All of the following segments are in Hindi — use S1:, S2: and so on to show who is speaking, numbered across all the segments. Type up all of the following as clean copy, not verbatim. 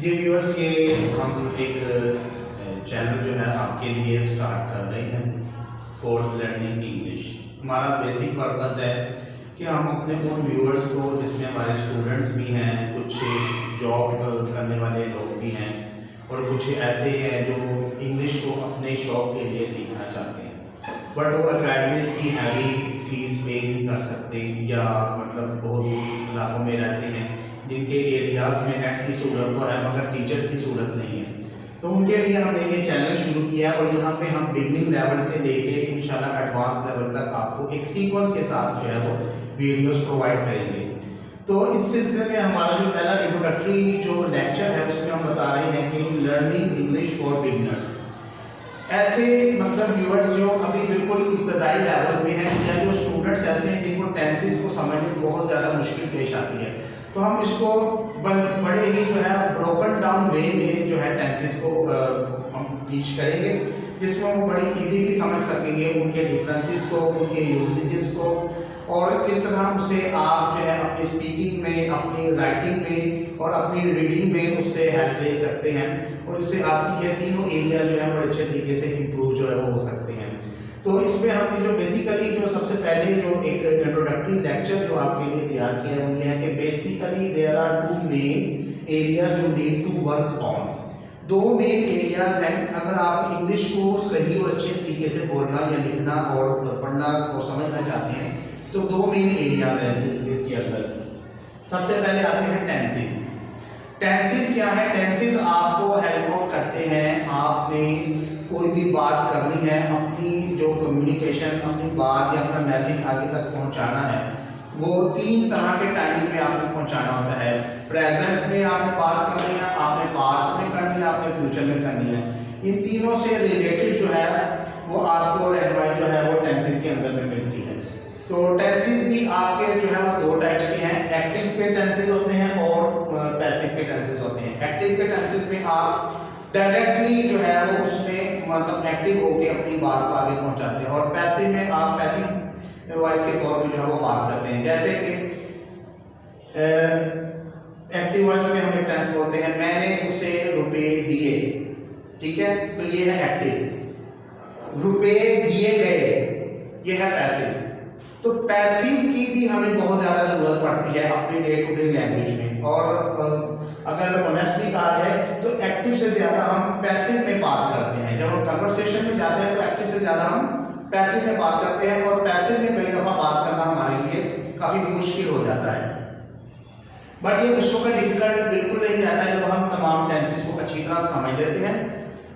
S1: जी व्यूअर्स, ये हम एक चैनल जो है आपके लिए स्टार्ट कर रहे हैं फॉर लर्निंग इंग्लिश। हमारा बेसिक पर्पस है कि हम अपने उन व्यूअर्स को, जिसमें हमारे स्टूडेंट्स भी हैं, कुछ जॉब करने वाले लोग भी हैं और कुछ ऐसे हैं जो इंग्लिश को अपने शौक के लिए सीखना चाहते हैं बट वो अकेडमीज़ की हैवी फीस पे नहीं कर सकते या मतलब बहुत दूर इलाकों में रहते हैं जिनके एरियाज़ में नेट की सहूलत तो है मगर टीचर्स की सहूलत नहीं है। तो उनके लिए हमने ये चैनल शुरू किया है और यहाँ पे हम बिगनिंग लेवल से लेके इंशाल्लाह एडवांस लेवल तक आपको एक सीक्वेंस के साथ जो है वो वीडियोस प्रोवाइड करेंगे। तो इस सिलसिले में हमारा जो पहला इंट्रोडक्टरी जो लेक्चर है उसमें हम बता रहे हैं कि लर्निंग इंग्लिश फॉर बिगनर्स। ऐसे मतलब व्यूअर्स जो अभी बिल्कुल इब्तदाई लेवल पे हैं या जो स्टूडेंट्स ऐसे हैं जिनको टेंसेस को समझने में बहुत ज़्यादा मुश्किल पेश आती है, तो हम इसको बड़े ही जो है ब्रोकन डाउन वे में जो है टेंसेस को हम टीच करेंगे, जिसमें वो बड़ी इजीली समझ सकेंगे उनके डिफरेंसेस को, उनके यूजेस को और किस तरह उसे आप जो है अपनी स्पीकिंग में, अपनी राइटिंग में और अपनी रीडिंग में उससे हेल्प ले सकते हैं और इससे आपकी ये तीनों एरिया जो है बड़े अच्छे तरीके से इम्प्रूव जो है वो हो सकते हैं। तो इसमें हमने जो बेसिकली जो सबसे पहले जो एक इंट्रोडक्टरी लेक्चर जो आपके लिए तैयार किया है वो ये है कि basically there are two main areas you need to work on. दो मेन एरियाज हैं। अगर आप इंग्लिश को सही और अच्छे तरीके से बोलना या लिखना और पढ़ना और समझना चाहते हैं तो दो मेन एरियाज हैं इसके अंदर। सबसे पहले आते हैं टेंसेस। टेंसेस क्या है? टेंसेस आपको हेल्प आउट करते हैं। आपने कोई भी बात करनी है, अपनी जो कम्युनिकेशन, अपनी बात या अपना मैसेज आगे तक पहुंचाना है, वो तीन तरह के टाइम में आपको पहुंचाना होता है। प्रेजेंट में आपने बात करनी है, आपने पास्ट में करनी है, आपने फ्यूचर में करनी है। इन तीनों से रिलेटेड जो है वो आपको एडवाइस जो है वो टेंसेस के अंदर में मिलती है। तो टेंसेस भी आपके जो है वो दो टाइप्स के हैं। एक्टिव के टेंसेस होते हैं और पैसिव के टेंसेस होते हैं। एक्टिव के टेंसेस में आप डायरेक्टली जो है वो उसमें मतलब एक्टिव होके अपनी बात को आगे पहुंचाते हैं और पैसिव में आप पैसिव वॉइस के तौर पे जो है वो बात करते हैं। जैसे कि एक्टिव वॉइस में हम एक टेंस बोलते हैं, मैंने उसे रुपए दिए। ठीक है, तो ये है एक्टिव। रुपए दिए गए, ये है पैसिव। तो पैसिव की भी हमें बहुत ज्यादा जरूरत पड़ती है अपने डे टू डे लैंग्वेज में और अगर ऑनेस्टली कहा जाए तो एक्टिव से ज्यादा हम पैसिव में बात करते हैं। जब हम कन्वर्सेशन में जाते हैं तो एक्टिव से ज्यादा हम पैसिव में बात करते हैं और पैसिव में कई दफा बात करना हमारे लिए काफी मुश्किल हो जाता है। बट ये विश्व का डिफिकल्ट बिल्कुल नहीं रहता है जब हम तमाम टेंसेस को अच्छी तरह समझ लेते हैं।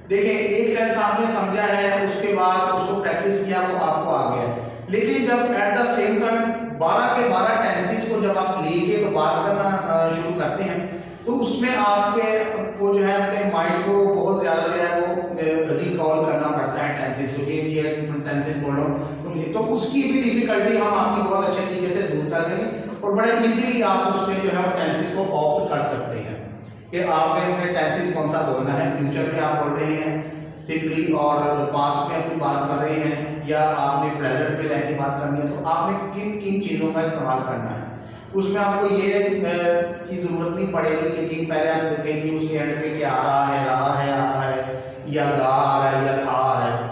S1: देखिए, एक टेंस आपने समझा है, उसके बाद उसको प्रैक्टिस किया, वो आपको आ गया। लेकिन जब एट द सेम टाइम 12 के 12 टेंसेस को जब आप लेके तो बात करना शुरू करते हैं तो उसमें आपके को जो है अपने माइंड को बहुत ज़्यादा जो है वो रिकॉल करना पड़ता है टेंसेस को। ये टेंसेस बोल रहा हूँ तो उसकी भी डिफिकल्टी हम आपकी बहुत अच्छे तरीके से दूर कर लेंगे और बड़े इजीली आप उसमें जो है टेंसेस को ऑप्ट कर सकते हैं कि आपने अपने टेंसेस कौन सा बोलना है। फ्यूचर में आप बोल रहे हैं सिंपली और पास्ट में अपनी बात कर रहे हैं या आपने प्रेजेंट में रह के बात करनी है, तो आपने किन किन चीज़ों का इस्तेमाल करना है। उसमें आपको ये की ज़रूरत नहीं पड़ेगी कि पहले आप देखें कि उसके एंड पे क्या आ रहा है, आ रहा है या गा आ रहा है या था आ रहा है,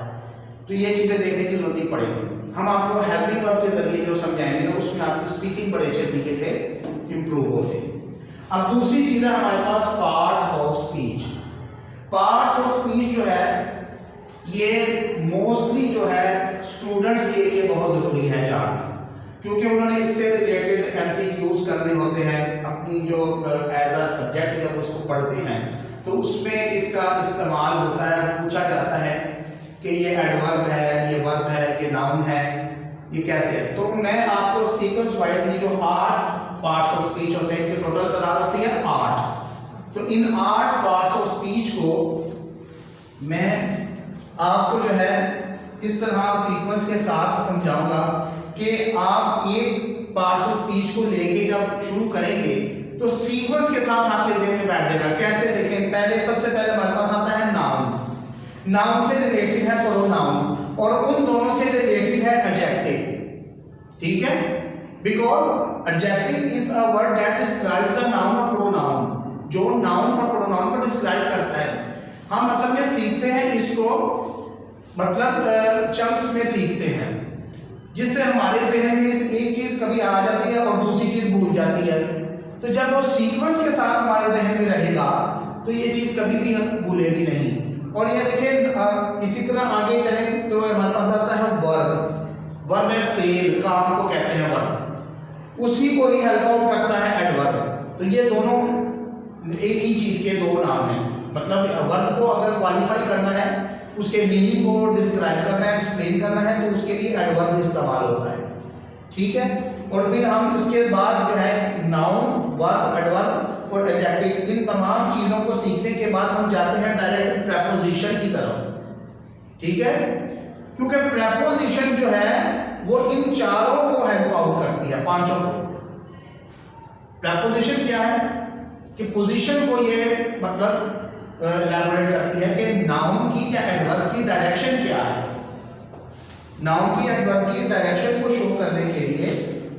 S1: तो ये चीज़ें देखने की जरूरत नहीं पड़ेगी। हम आपको हेल्पिंग वर्ब के जरिए जो समझाएंगे ना उसमें आपकी स्पीकिंग बड़े अच्छे तरीके से इम्प्रूव होती है। अब दूसरी चीज़ है हमारे पास parts of speech. Parts of speech जो है ये मोस्टली जो है स्टूडेंट्स के लिए बहुत ज़रूरी है जानना, क्योंकि उन्होंने इससे रिलेटेड एमसीक्यूज करने होते हैं अपनी जो एज अ सब्जेक्ट जब उसको पढ़ते हैं तो उसमें इसका इस्तेमाल होता है। पूछा जाता है कि ये एडवर्ब है, ये वर्ब है, ये नाउन है, ये कैसे है। तो मैं आपको सीक्वेंस वाइज ये जो 8 पार्ट्स ऑफ स्पीच होते हैं, इनकी टोटल तादाद होती है 8। तो इन 8 पार्ट्स ऑफ स्पीच को मैं आपको जो है इस तरह सीक्वेंस के साथ समझाऊंगा कि आप एक पार्ट्स ऑफ स्पीच को लेके जब शुरू करेंगे तो सीक्वेंस के साथ आपके ज़हन में बैठ जाएगा। कैसे? देखें, पहले सबसे पहले हमारे पास आता है नाउन। नाउन से रिलेटेड है प्रोनाउन और उन दोनों से रिलेटेड है एडजेक्टिव। ठीक है, because adjective is a word that describes a noun और प्रोनाउन। जो नाउन और प्रोनाउन मतलब चंक्स में सीखते हैं, जिससे हमारे जहन में एक चीज कभी आ जाती है और दूसरी चीज भूल जाती है। तो जब वो सीक्वेंस के साथ हमारे जहन में रहेगा तो ये चीज कभी भी हम भूलेगी नहीं। और ये देखें इसी तरह आगे चले तो हमारे पास आता है वर्ब। वर्ब में फेल, काम को कहते हैं वर्ब, उसी को ही हेल्प आउट करता है एडवर्ब। तो ये दोनों एक ही चीज के दो नाम हैं। मतलब वर्ब को अगर क्वालिफाई करना है, उसके मीनिंग को डिस्क्राइब करना है, एक्सप्लेन करना है, तो उसके लिए एडवर्ब इस्तेमाल होता है, ठीक है। और फिर हम उसके बाद जो है नाउन, वर्ब, एडवर्ब और एडजेक्टिव, इन तमाम चीजों को सीखने के बाद हम जाते हैं डायरेक्ट प्रेपोजिशन की तरफ, ठीक है। क्योंकि प्रेपोजिशन जो है वो इन चारों को हेल्प आउट करती है, पांचों को। प्रेपोजिशन क्या है कि पोजीशन को ये मतलब एलैबोरेट करती है कि नाउन की या एडवर्ब की डायरेक्शन क्या है। नाउन की एडवर्ब की डायरेक्शन को शो करने के लिए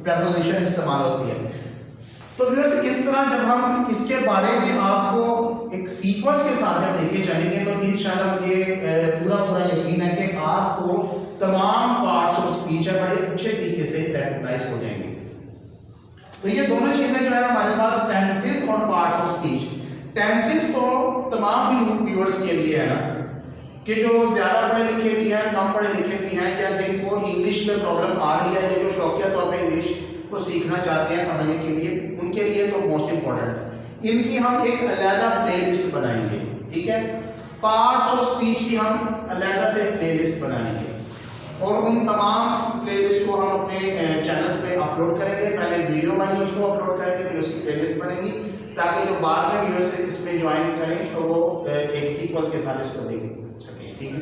S1: प्रेपोजिशन इस्तेमाल होती है। तो व्यूअर्स इस तरह जब हम इसके बारे में आपको एक सीक्वेंस के साथ जब लेके चलेंगे तो इंशाल्लाह मुझे पूरा पूरा यकीन है कि आपको तमाम पार्ट्स ऑफ स्पीच है बड़े अच्छे तरीके से रिकॉग्नाइज हो जाएंगे। तो ये दोनों चीजें जो है हमारे पास टेंसेस और पार्ट्स ऑफ स्पीच। टेंसेस तो तमाम व्यूअर्स के लिए है ना, कि जो ज़्यादा पढ़े लिखे भी हैं, कम पढ़े लिखे भी हैं, या जिनको इंग्लिश में प्रॉब्लम आ रही है, या जो शौकिया तौर पे इंग्लिश को सीखना चाहते हैं समझने के लिए, उनके लिए तो मोस्ट इम्पोर्टेंट है। इनकी हम एक अलग प्लेलिस्ट बनाएंगे, ठीक है। पार्ट्स ऑफ स्पीच की हम अलग से प्लेलिस्ट बनाएंगे और उन तमाम प्लेलिस्ट को हम अपने चैनल्स पे अपलोड करेंगे। पहले वीडियो वाइज उसको अपलोड करेंगे, फिर उसकी प्लेलिस्ट बनेगी, ताकि जो बाद में व्यूअर्स इसमें ज्वाइन करें तो वो एक सीक्वेंस के साथ इसको देख सकें, ठीक है।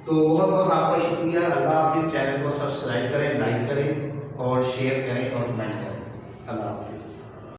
S1: तो बहुत बहुत आपका शुक्रिया। अल्लाह हाफिज़। चैनल को सब्सक्राइब करें, लाइक करें।